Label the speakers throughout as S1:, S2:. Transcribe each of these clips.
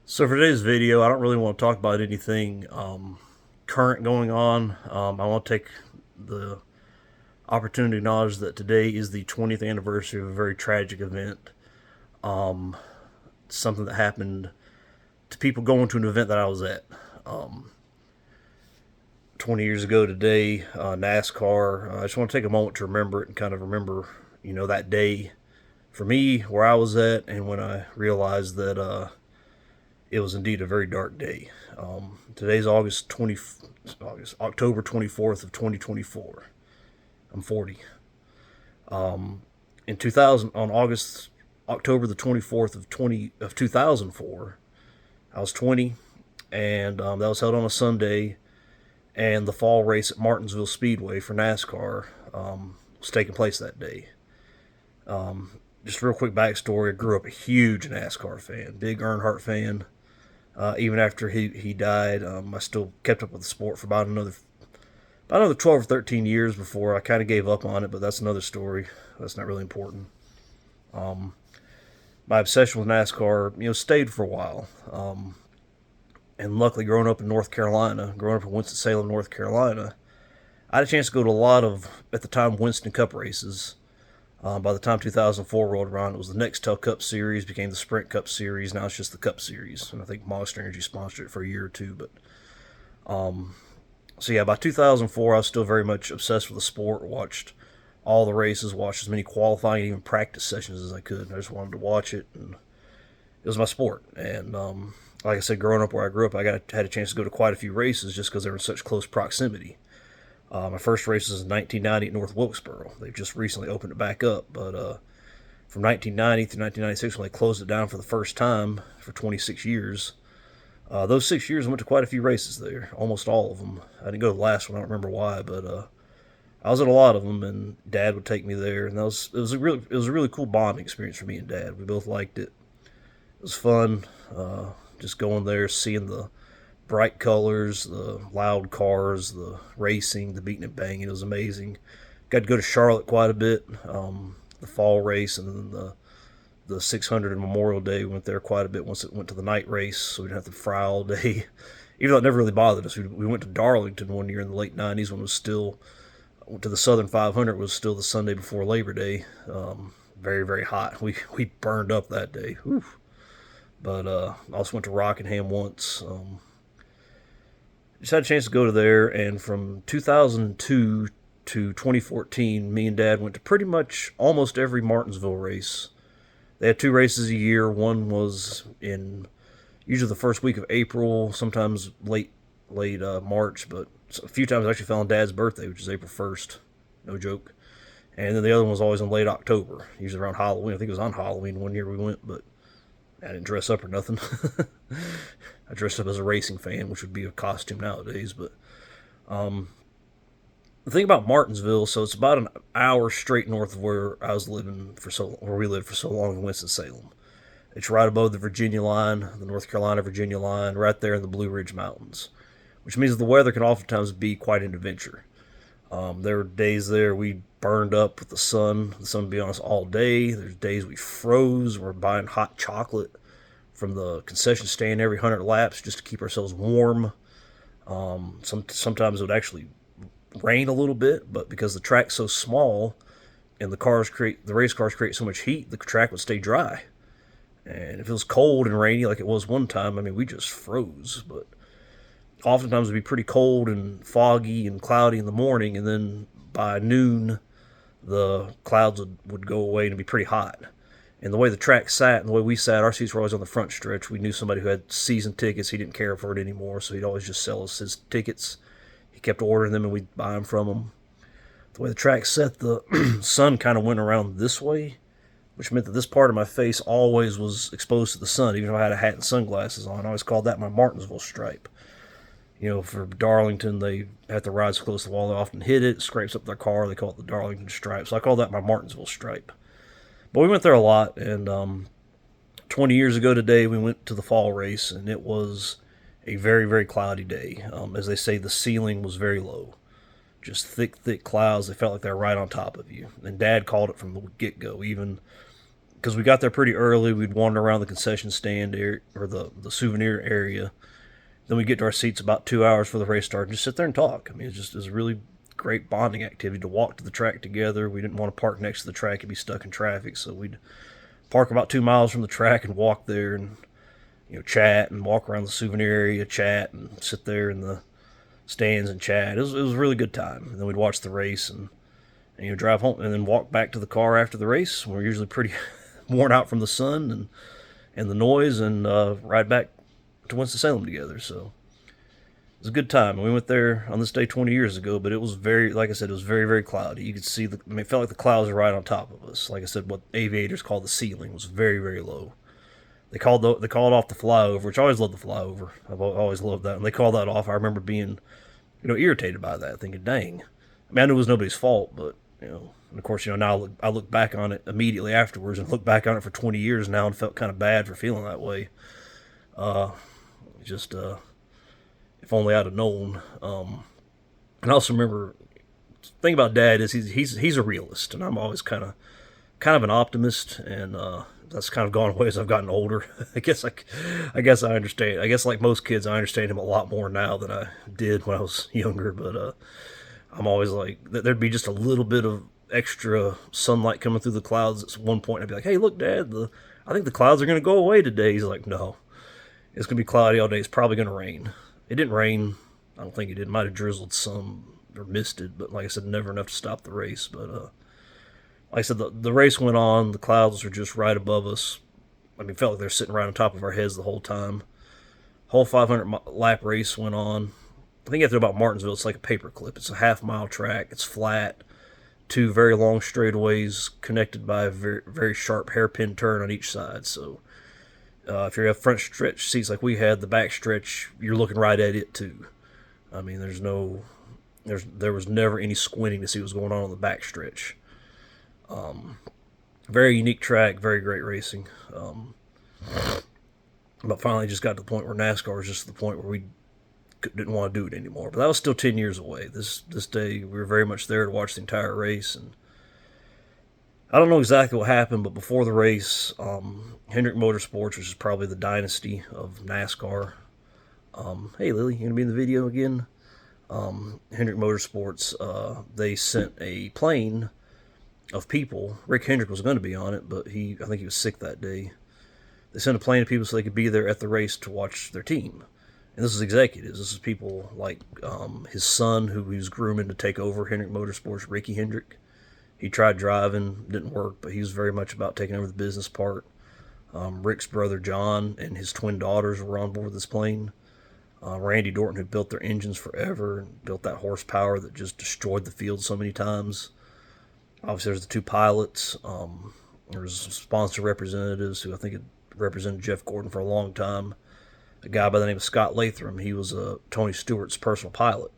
S1: So for today's video, I don't really want to talk about anything current going on. I want to take the opportunity to acknowledge that today is the 20th anniversary of a very tragic event. Something that happened to people going to an event that I was at. 20 years ago today, NASCAR. I just want to take a moment to remember it and kind of remember, that day for me, where I was at, and when I realized that it was indeed a very dark day. Today's October 24th of 2024. I'm 40. In 2000, on October the 24th of 2004, I was 20, and that was held on a Sunday, and the fall race at Martinsville Speedway for NASCAR was taking place that day. Just a real quick backstory: I grew up a huge NASCAR fan, big Earnhardt fan. Even after he died, I still kept up with the sport for about another 12 or 13 years before I kind of gave up on it. But that's another story. That's not really important. My obsession with NASCAR, stayed for a while. And luckily, growing up in Winston-Salem, North Carolina, I had a chance to go to a lot of, at the time, Winston Cup races. By the time 2004 rolled around, it was the Nextel Cup Series, became the Sprint Cup Series. Now it's just the Cup Series, and I think Monster Energy sponsored it for a year or two. But so yeah, by 2004, I was still very much obsessed with the sport. Watched all the races, watched as many qualifying, even practice sessions as I could. I just wanted to watch it, and it was my sport. And like I said, growing up where I grew up, had a chance to go to quite a few races just because they were in such close proximity. My first race was in 1990 at North Wilkesboro. They've just recently opened it back up, but from 1990 through 1996, when they closed it down for the first time for 26 years, those 6 years I went to quite a few races there, almost all of them. I didn't go to the last one, I don't remember why, but I was at a lot of them, and Dad would take me there, and it was a really cool bonding experience for me and Dad. We both liked it. It was fun, just going there, seeing the bright colors, the loud cars, the racing, the beating and banging. It was amazing. Got to go to Charlotte quite a bit. The fall race, and then the 600 and Memorial Day. We went there quite a bit once it went to the night race, so we didn't have to fry all day. Even though it never really bothered us. We went to Darlington one year in the late 90s when it was still, went to the Southern 500. It was still the Sunday before Labor Day. Very, very hot. We burned up that day. Whew. But I also went to Rockingham once. Just had a chance to go to there, and from 2002 to 2014, me and Dad went to pretty much almost every Martinsville race. They had two races a year. One was in usually the first week of April, sometimes late March, but a few times I actually fell on Dad's birthday, which is April 1st. No joke. And then the other one was always in late October, usually around Halloween. I think it was on Halloween one year we went, but I didn't dress up or nothing. I dressed up as a racing fan, which would be a costume nowadays. But the thing about Martinsville, so it's about an hour straight north of where where we lived for so long in Winston Salem. It's right above the Virginia line, the North Carolina Virginia line, right there in the Blue Ridge Mountains, which means the weather can oftentimes be quite an adventure. There were days there we burned up with the sun would be on us all day. There's days we froze. We're buying hot chocolate from the concession stand every 100 laps just to keep ourselves warm. Sometimes it would actually rain a little bit, but because the track's so small and the race cars create so much heat, the track would stay dry. And if it was cold and rainy like it was one time, I mean, we just froze. But oftentimes it'd be pretty cold and foggy and cloudy in the morning, and then by noon the clouds would go away and it'd be pretty hot. And the way the track sat and the way we sat, our seats were always on the front stretch. We knew somebody who had season tickets. He didn't care for it anymore, so he'd always just sell us his tickets. He kept ordering them, and we'd buy them from him. The way the track set, the sun kind of went around this way, which meant that this part of my face always was exposed to the sun, even if I had a hat and sunglasses on. I always called that my Martinsville stripe. For Darlington, they have to ride so close to the wall, they often hit it, scrapes up their car. They call it the Darlington stripe. So I call that my Martinsville stripe. But we went there a lot, and 20 years ago today, we went to the fall race, and it was a very, very cloudy day. As they say, the ceiling was very low. Just thick, thick clouds. They felt like they were right on top of you. And Dad called it from the get-go. Even because we got there pretty early. We'd wander around the concession stand area, or the souvenir area. Then we get to our seats about 2 hours before the race started and just sit there and talk. I mean, it was a really great bonding activity to walk to the track together. We didn't want to park next to the track and be stuck in traffic, so we'd park about 2 miles from the track and walk there and chat and walk around the souvenir area, chat and sit there in the stands and chat. It was a really good time. And then we'd watch the race and drive home and then walk back to the car after the race. We're usually pretty worn out from the sun and the noise, and ride back to Winston-Salem together. So it was a good time. We went there on this day 20 years ago, but it was like I said, it was very, very cloudy. You could see it felt like the clouds were right on top of us. Like I said, what aviators call the ceiling was very, very low. They called off the flyover, which I always loved the flyover. I've always loved that. And they called that off. I remember being, irritated by that, thinking, dang. I mean, I knew it was nobody's fault, but, and of course, now I look back on it immediately afterwards and look back on it for 20 years now and felt kind of bad for feeling that way. Just, if only I'd have known. And I also remember, the thing about Dad is he's a realist, and I'm always kind of an optimist, and that's kind of gone away as I've gotten older. I guess I understand. I guess like most kids, I understand him a lot more now than I did when I was younger. But I'm always like, there'd be just a little bit of extra sunlight coming through the clouds at one point. I'd be like, "Hey, look, Dad, I think the clouds are going to go away today." He's like, "No, it's going to be cloudy all day. It's probably going to rain." It didn't rain. I don't think it did. It might have drizzled some or misted, but like I said, never enough to stop the race. But like I said, the race went on. The clouds were just right above us. I mean, it felt like they were sitting right on top of our heads the whole time. Whole 500-lap race went on. I think after about Martinsville, it's like a paperclip. It's a half-mile track. It's flat. 2 very long straightaways connected by a very, very sharp hairpin turn on each side. So if you have front stretch seats like we had, the back stretch, you're looking right at it too. I mean, there was never any squinting to see what was going on the back stretch. Very unique track, very great racing. But finally just got to the point where NASCAR was just to the point where we didn't want to do it anymore. But that was still 10 years away. This day, we were very much there to watch the entire race. And I don't know exactly what happened, but before the race, Hendrick Motorsports, which is probably the dynasty of NASCAR. Hey, Lily, you going to be in the video again? Hendrick Motorsports, they sent a plane of people. Rick Hendrick was going to be on it, but I think he was sick that day. They sent a plane of people so they could be there at the race to watch their team. And this is executives. This is people like his son, who he was grooming to take over Hendrick Motorsports, Ricky Hendrick. He tried driving, didn't work, but he was very much about taking over the business part. Rick's brother John and his twin daughters were on board this plane. Randy Dorton, who built their engines forever and built that horsepower that just destroyed the field so many times. Obviously, there's the 2 pilots. There was some sponsor representatives who I think had represented Jeff Gordon for a long time. A guy by the name of Scott Latham. He was Tony Stewart's personal pilot,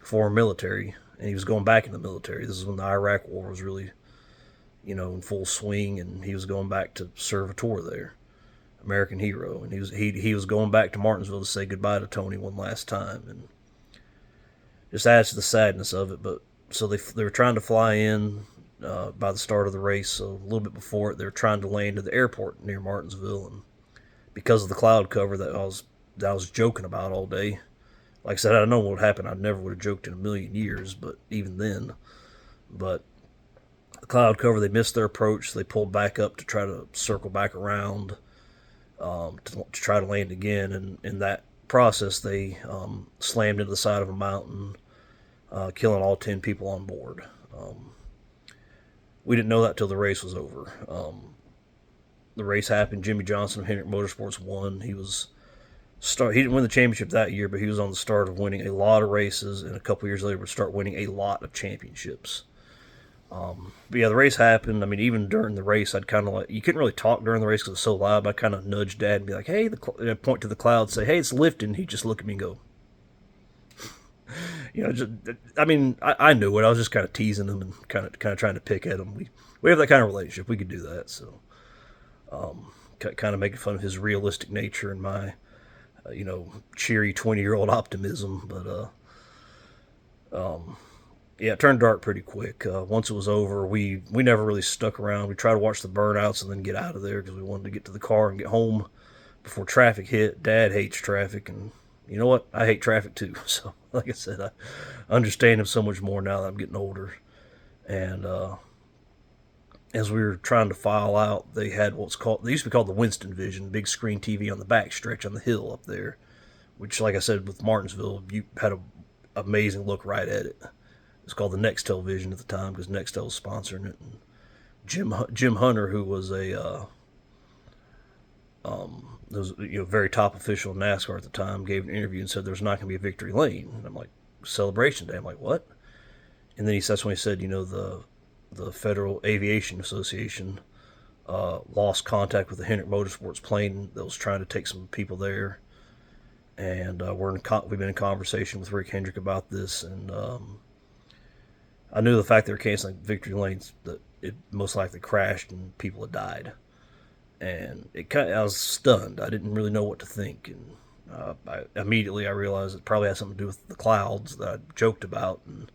S1: former military, and he was going back in the military. This is when the Iraq War was really, in full swing, and he was going back to serve a tour there. American hero, and he was going back to Martinsville to say goodbye to Tony one last time, and just adds to the sadness of it. But so they were trying to fly in by the start of the race. So a little bit before it, they were trying to land at the airport near Martinsville, and because of the cloud cover that I was joking about all day. Like I said, I don't know what would happen. I never would have joked in a million years, but even then. But the cloud cover, they missed their approach. So they pulled back up to try to circle back around to try to land again. And in that process, they slammed into the side of a mountain, killing all 10 people on board. We didn't know that till the race was over. The race happened. Jimmy Johnson of Hendrick Motorsports won. He didn't win the championship that year, but he was on the start of winning a lot of races, and a couple years later would start winning a lot of championships. But yeah, the race happened. I mean, even during the race, I'd kind of you couldn't really talk during the race because it was so loud, but I kind of nudged Dad and be like, "Hey," I'd point to the clouds, say, "Hey, it's lifting." He'd just look at me and go, I knew it. I was just kind of teasing him and kind of trying to pick at him. We have that kind of relationship. We could do that. So, kind of making fun of his realistic nature and my, cheery 20-year-old optimism. But Yeah, it turned dark pretty quick. Once it was over, we never really stuck around. We tried to watch the burnouts and then get out of there because we wanted to get to the car and get home before traffic hit. Dad hates traffic, and you know what? I hate traffic too. So, like I said, I understand him so much more now that I'm getting older. And as we were trying to file out, they had what's called, they used to be called the Winston Vision, big screen TV on the back stretch on the hill up there, which, like I said, with Martinsville, you had a amazing look right at it. It's called the Nextel Vision at the time because Nextel was sponsoring it. And Jim Hunter, who was a was very top official in NASCAR at the time, gave an interview and said there's not going to be a victory lane. And I'm like, celebration day. I'm like, what? And then that's when he said, the Federal Aviation Association lost contact with the Hendrick Motorsports plane that was trying to take some people there. And we've been in conversation with Rick Hendrick about this, and I knew the fact they were canceling victory lanes that it most likely crashed and people had died, and I was stunned. I didn't really know what to think, and immediately I realized it probably had something to do with the clouds that I joked about, and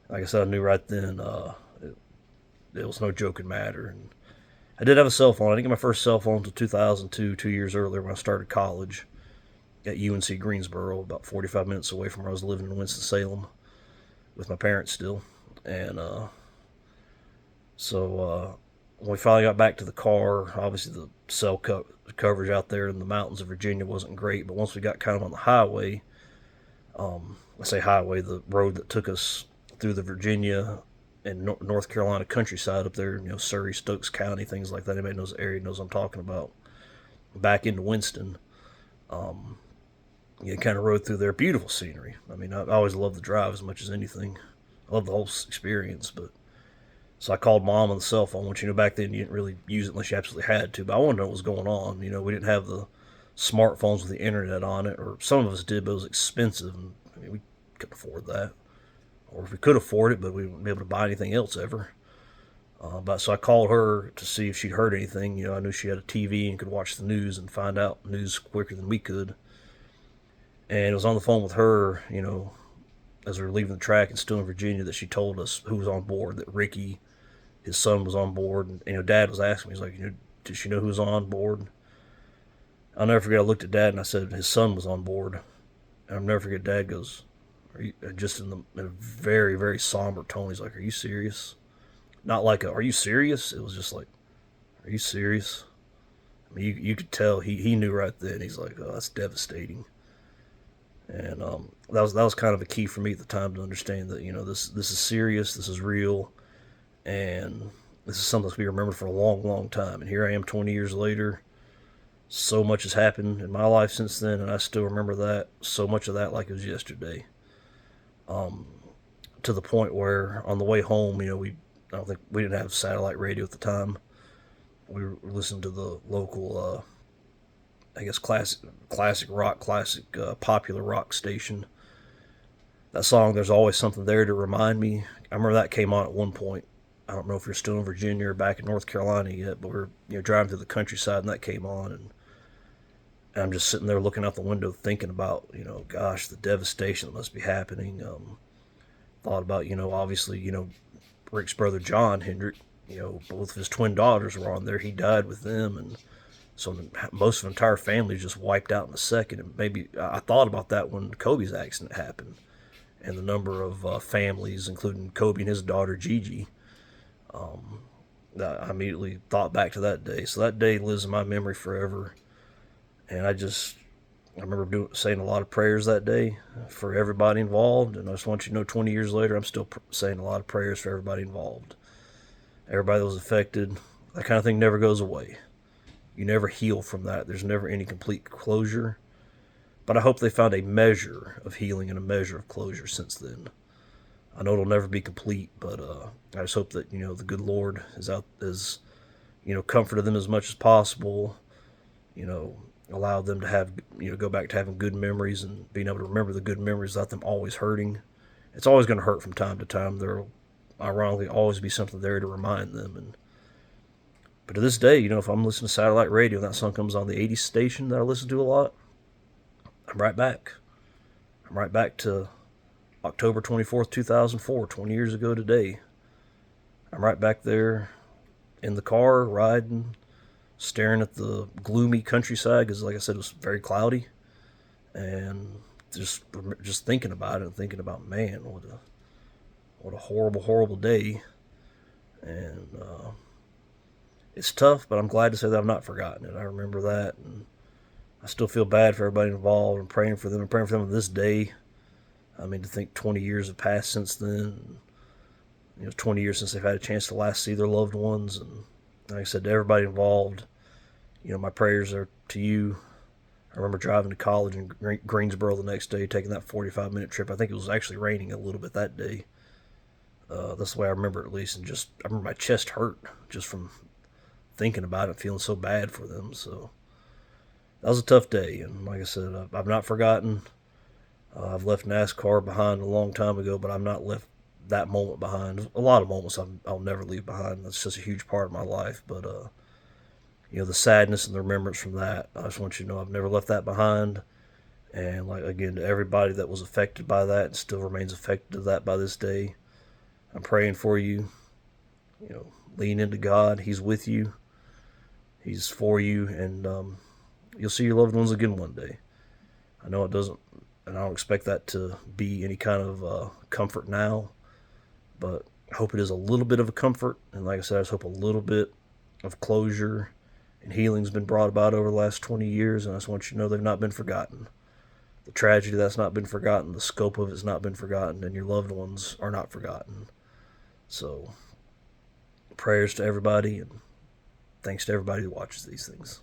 S1: like I said, I knew right then it was no joking matter. And I did have a cell phone. I didn't get my first cell phone until 2002, 2 years earlier when I started college at UNC Greensboro, about 45 minutes away from where I was living in Winston-Salem with my parents still. And so when we finally got back to the car, obviously the cell coverage out there in the mountains of Virginia wasn't great, but once we got kind of on the highway, I say highway, the road that took us through the Virginia and North Carolina countryside up there, Surrey, Stokes County, things like that. Anybody knows the area knows what I'm talking about. Back into Winston, you kind of rode through there. Beautiful scenery. I mean, I always loved the drive as much as anything. I love the whole experience. But so I called Mom on the cell phone, which back then you didn't really use it unless you absolutely had to. But I wanted to know what was going on. We didn't have the smartphones with the internet on it, or some of us did, but it was expensive. And I mean, we couldn't afford that, or if we could afford it, but we wouldn't be able to buy anything else ever. But so I called her to see if she'd heard anything. I knew she had a TV and could watch the news and find out news quicker than we could. And it was on the phone with her, as we were leaving the track and still in Virginia, that she told us who was on board, that Ricky, his son, was on board. And, Dad was asking me, he's like, did she know who was on board? I'll never forget, I looked at Dad and I said, his son was on board. And I'll never forget, Dad goes, are you, just in a very, very somber tone, he's like, are you serious? Not like are you serious? It was just like, are you serious? I mean, you could tell he knew right then. He's like, oh, that's devastating. And that was kind of a key for me at the time to understand that this is serious, this is real, and this is something that's going to be remembered for a long, long time. And here I am 20 years later. So much has happened in my life since then, and I still remember that, so much of that like it was yesterday. To the point where on the way home, I don't think we didn't have satellite radio at the time. We were listening to the local I guess classic rock, popular rock station. That song, There's Always Something There to Remind Me. I remember that came on at one point. I don't know if you're still in Virginia or back in North Carolina yet, but we're driving through the countryside and that came on, and I'm just sitting there looking out the window thinking about gosh, the devastation that must be happening. Thought about obviously Rick's brother John Hendrick. Both of his twin daughters were on there. He died with them, and so most of the entire family just wiped out in a second. And maybe I thought about that when Kobe's accident happened, and the number of families, including Kobe and his daughter Gigi. I immediately thought back to that day. So that day lives in my memory forever. And I remember saying a lot of prayers that day for everybody involved. And I just want you to know, 20 years later, I'm still saying a lot of prayers for everybody involved. Everybody that was affected. That kind of thing never goes away. You never heal from that. There's never any complete closure. But I hope they found a measure of healing and a measure of closure since then. I know it'll never be complete, but I just hope that the good Lord has comforted them as much as possible. Allowed them to have go back to having good memories and being able to remember the good memories without them always hurting. It's always going to hurt from time to time. There'll ironically always be something there to remind them. But to this day, if I'm listening to satellite radio and that song comes on the 80s station that I listen to a lot, I'm right back. I'm right back to October 24th, 2004, 20 years ago today. I'm right back there in the car, riding, staring at the gloomy countryside, because like I said, it was very cloudy, and just thinking about it and thinking about, man, what a horrible, horrible day. And it's tough, but I'm glad to say that I've not forgotten it. I remember that, and I still feel bad for everybody involved, and praying for them, and praying for them this day. I mean, to think 20 years have passed since then. 20 years since they've had a chance to last see their loved ones. And like I said, to everybody involved, my prayers are to you. I remember driving to college in Greensboro the next day, taking that 45-minute trip. I think it was actually raining a little bit that day. That's the way I remember it, at least. And I remember my chest hurt just from thinking about it, feeling so bad for them. So that was a tough day. And like I said, I've not forgotten. I've left NASCAR behind a long time ago, but I've not left that moment behind. A lot of moments I'll never leave behind. That's just a huge part of my life. But the sadness and the remembrance from that, I just want you to know I've never left that behind. And like again, to everybody that was affected by that and still remains affected to that by this day, I'm praying for you. Lean into God. He's with you. He's for you, and you'll see your loved ones again one day. I know it doesn't, and I don't expect that to be any kind of comfort now, but I hope it is a little bit of a comfort. And like I said, I just hope a little bit of closure and healing's been brought about over the last 20 years, and I just want you to know they've not been forgotten. The tragedy that's not been forgotten, the scope of it's not been forgotten, and your loved ones are not forgotten. So, prayers to everybody, and thanks to everybody who watches these things.